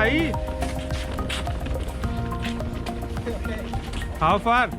भाई। How far?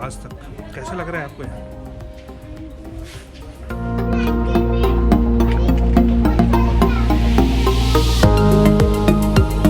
आज तक कैसा लग रहा है आपको यहाँ?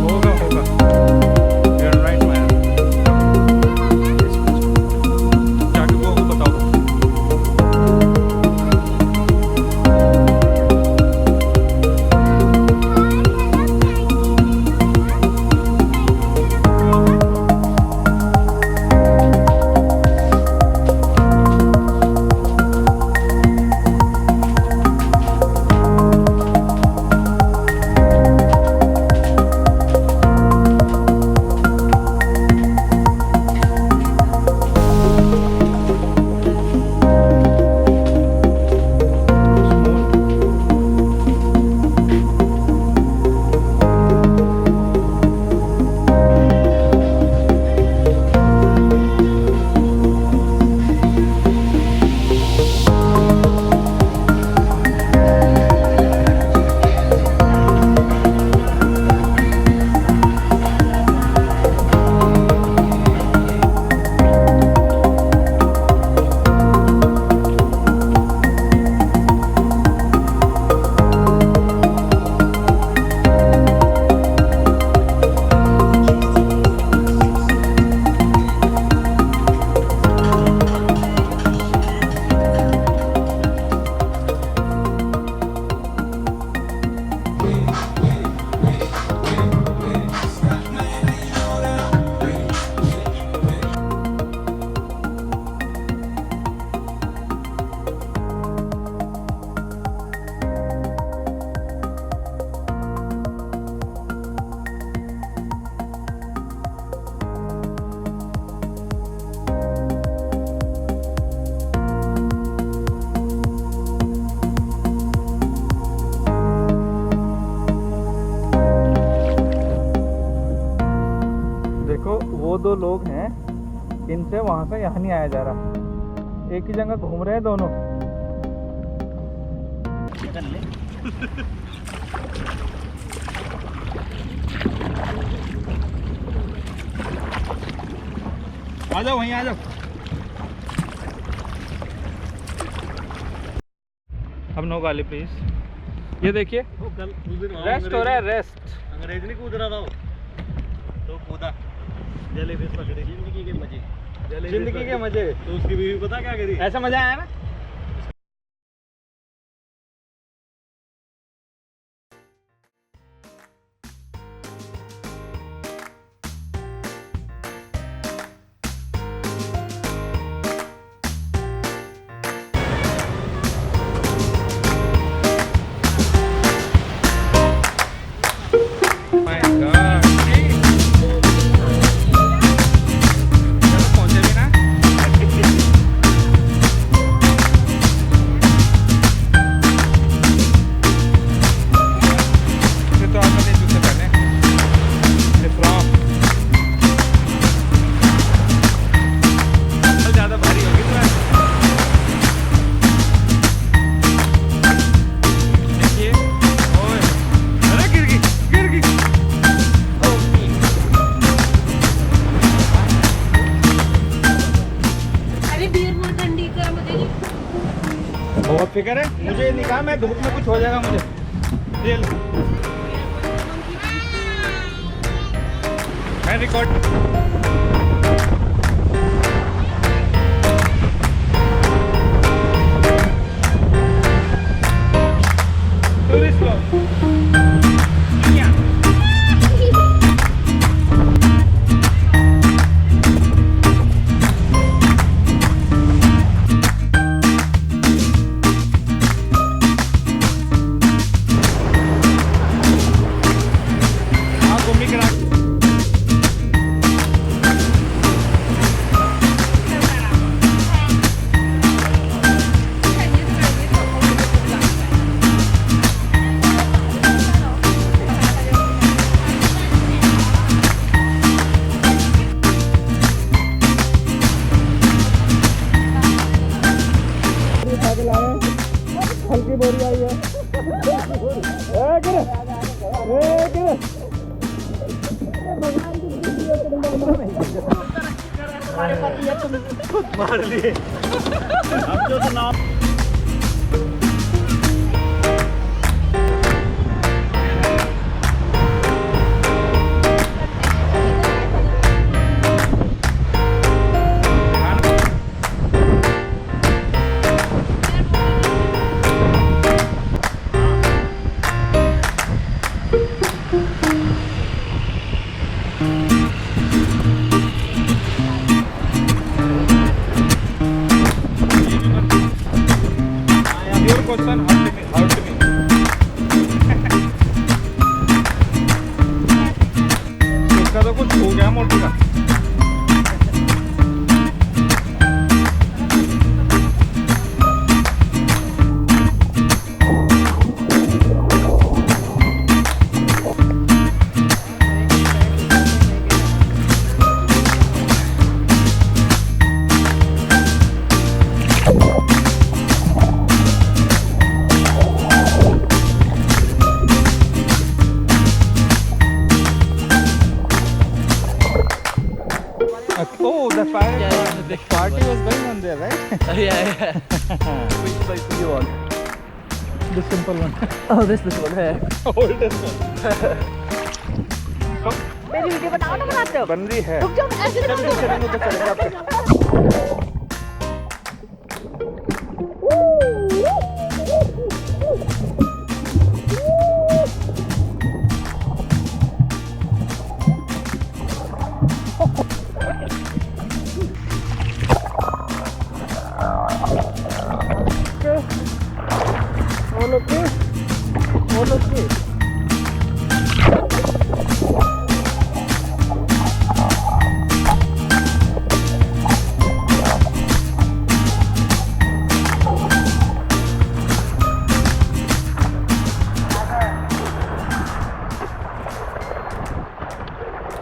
होगा होगा, यू आर राइट मैन। जाके वो बताओ। वो दो लोग हैं, इनसे वहां से यहाँ नहीं आया जा रहा, एक ही जगह घूम रहे हैं दोनों। आ जाओ, वहीं आ जाओ। अब नो गाली प्लीज। ये देखिए रेस्ट हो रहा है, रेस्ट। अंग्रेज नहीं कूद रहा था वो, तो कूदा। जेलीफिश पकड़ी, जिंदगी के मजे, जिंदगी के मजे। तो उसकी बीवी पता क्या करी? ऐसा मजा आया ना। बहुत फिक्र है मुझे, नहीं कहा मैं धूप में कुछ हो जाएगा मुझे। मैं रिकॉर्ड घूमी करा। के लाए हैं, हल्की बोरी आई है। हमारे पति है, तुम खुद मार लिए। अब जो तो नाम question hurt me. इसका तो कुछ हो गया मोटू का। Oh, the fire! Yeah, the party was going on there, right? Yeah. which bike do you want? The simple one. Oh, this one है. Oldest one. मेरी वीडियो बनाओ ना, बनाते हो? बन रही है। रुक जाओ, ऐसे चलेंगे चलेंगे तो चलेंगे आपके।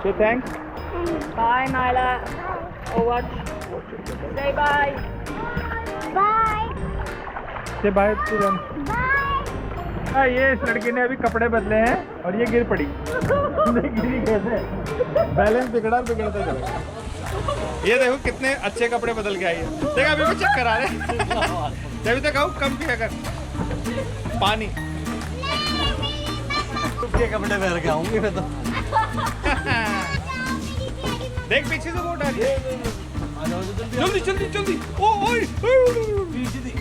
Say thanks. Bye, Nyla. Oh, what? Say bye. Bye. Say bye to them. हाँ, ये इस लड़के ने अभी कपड़े बदले हैं और ये गिर पड़ी। गिरी कैसे? बैलेंस बिगड़ा बिगड़ता चला। ये देखो कितने अच्छे कपड़े बदल के आई है। देख अभी वो चेक करा रहे। तभी तो कहूँ कम पिया कर पानी। के कपड़े पहन के आऊंगी मैं तो। देख पीछे से बोट आ रही है। जल्दी जल्दी जल्दी। ओ ओए पीछे दी।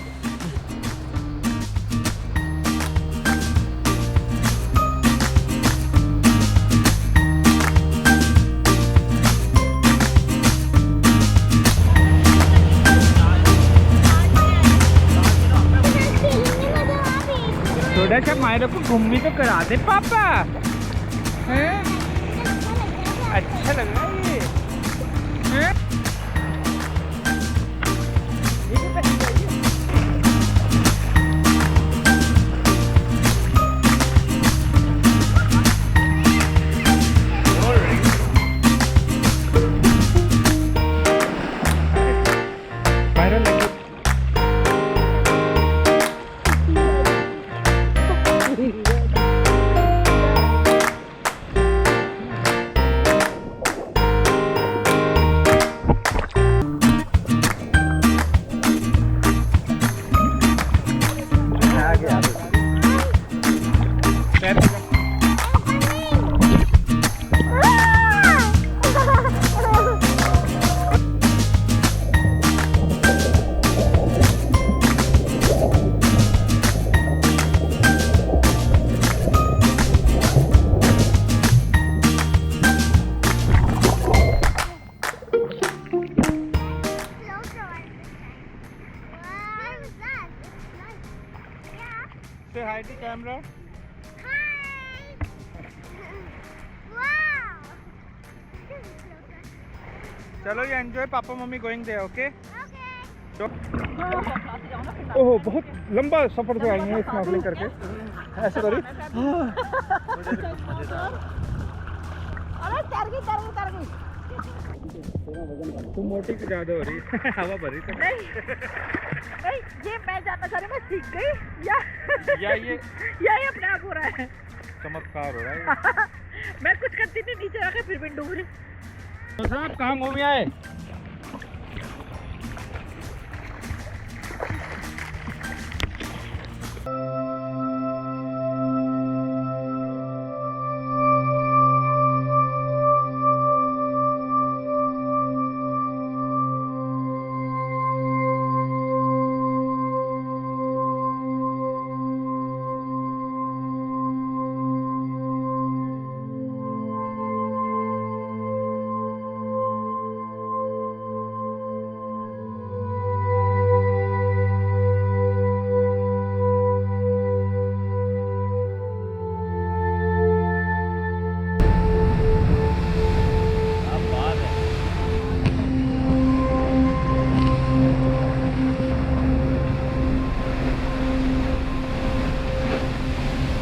थोड़ा सा मायरों को घूमने तो करा दे पापा। हैं? अच्छा लग रहा है ये। हैं? ये भी पहन जाइए। मायरा लगी। Say hi to camera. Hi! Wow! चलो ये एंजॉय पापा मम्मी गोइंग देयर ओके। Okay. ओहो बहुत लंबा सफर से आई हैं स्नॉर्कलिंग करके। ऐसे करी। अरे तर गई। तुम मोटी की ज्यादा हो रही है। हवा भरी तो नहीं नहीं, ये मैं ज्यादा सारे में सीख गई या ये या ये अपने आप हो रहा है। चमत्कार हो रहा है। मैं कुछ करती नहीं, नीचे रखे फिर भी डूब रही। तो साहब कहाँ घूम आए?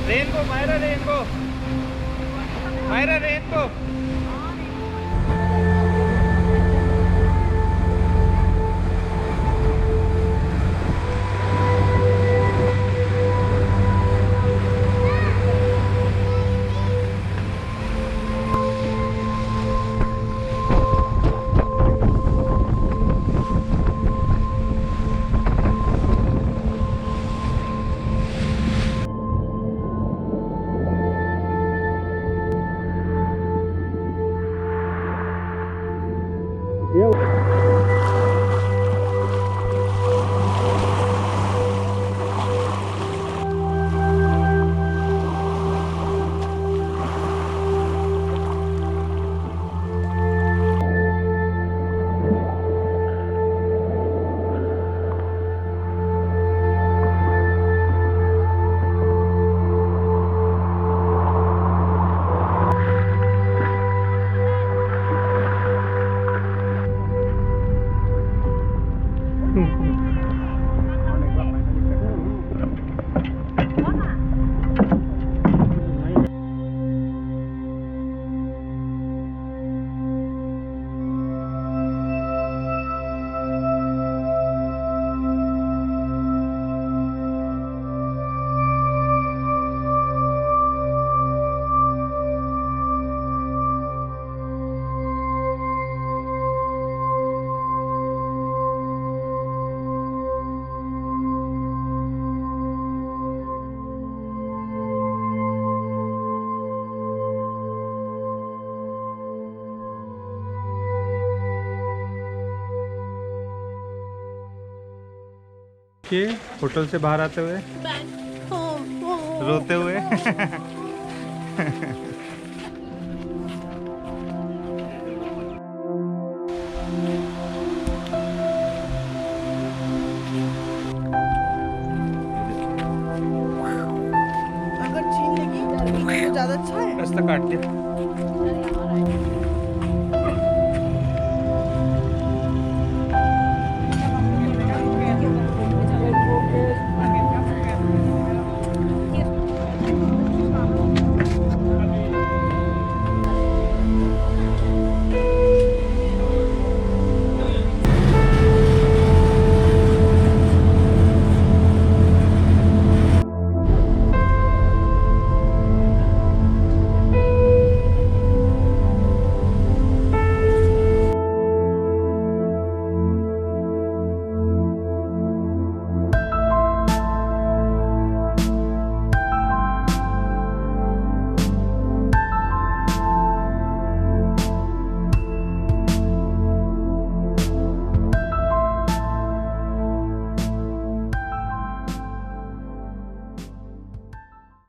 Rainbow Myra, Rainbow Myra, Rainbow. के होटल से बाहर आते हुए रोते हुए। अगर छीन लेगी तो ज्यादा अच्छा है। रास्ता काट दिया।